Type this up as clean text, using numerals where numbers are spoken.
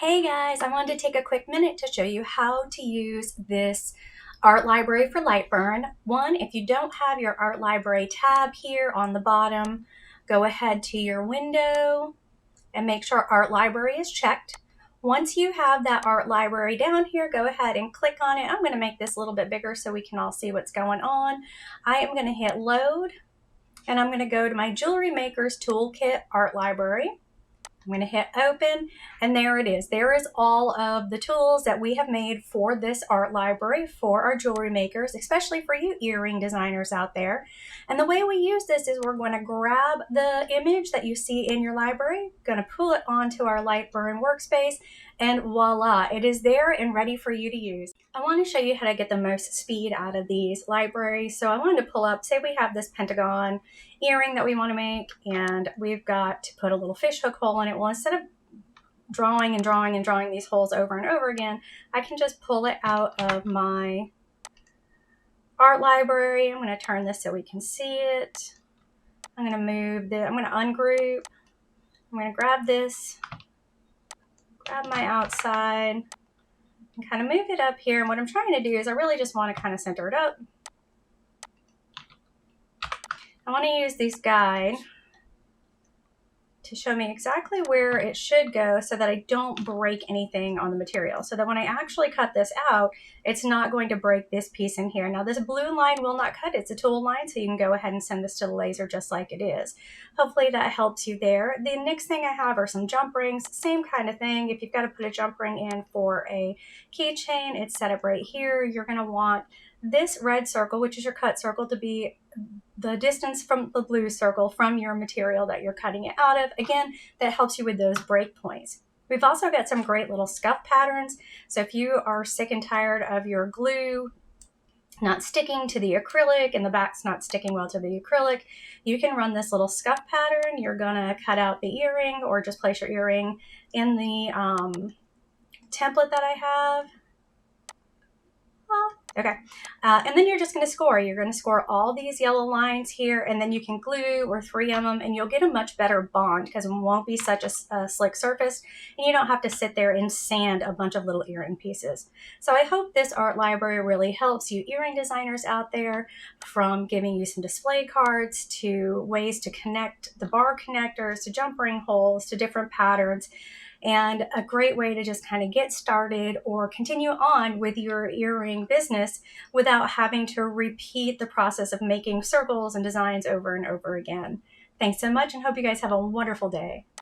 Hey guys, I wanted to take a quick minute to show you how to use this art library for Lightburn. One, if you don't have your art library tab here on the bottom, go ahead to your window and make sure art library is checked. Once you have that art library down here, go ahead and click on it. I'm going to make this a little bit bigger so we can all see what's going on. I am going to hit load and I'm going to go to my Jewelry Makers Toolkit art library. I'm going to hit open and there it is. There is all of the tools that we have made for this art library for our jewelry makers, especially for you earring designers out there. And the way we use this is we're going to grab the image that you see in your library, going to pull it onto our Lightburn workspace, and voila, it is there and ready for you to use. I want to show you how to get the most speed out of these libraries. So I wanted to pull up, say we have this pentagon earring that we want to make, and we've got to put a little fish hook hole in it. Well, instead of drawing and drawing and drawing these holes over and over again, I can just pull it out of my art library. I'm going to turn this so we can see it. I'm going to move I'm going to ungroup. I'm going to grab this, grab my outside, and kind of move it up here. And what I'm trying to do is I really just want to kind of center it up. I want to use this guide to show me exactly where it should go so that I don't break anything on the material. So that when I actually cut this out, it's not going to break this piece in here. Now this blue line will not cut, it's a tool line, so you can go ahead and send this to the laser just like it is. Hopefully that helps you there. The next thing I have are some jump rings, same kind of thing. If you've got to put a jump ring in for a keychain, it's set up right here. You're gonna want this red circle, which is your cut circle, to be the distance from the blue circle from your material that you're cutting it out of. Again, that helps you with those break points. We've also got some great little scuff patterns. So if you are sick and tired of your glue not sticking to the acrylic and the back's not sticking well to the acrylic, you can run this little scuff pattern. You're gonna cut out the earring or just place your earring in the template that I have. Okay, and then you're just going to score. You're going to score all these yellow lines here, and then you can glue or 3M them, and you'll get a much better bond because it won't be such a slick surface, and you don't have to sit there and sand a bunch of little earring pieces. So I hope this art library really helps you earring designers out there, from giving you some display cards to ways to connect the bar connectors to jump ring holes to different patterns, and a great way to just kind of get started or continue on with your earring business without having to repeat the process of making circles and designs over and over again. Thanks so much and hope you guys have a wonderful day.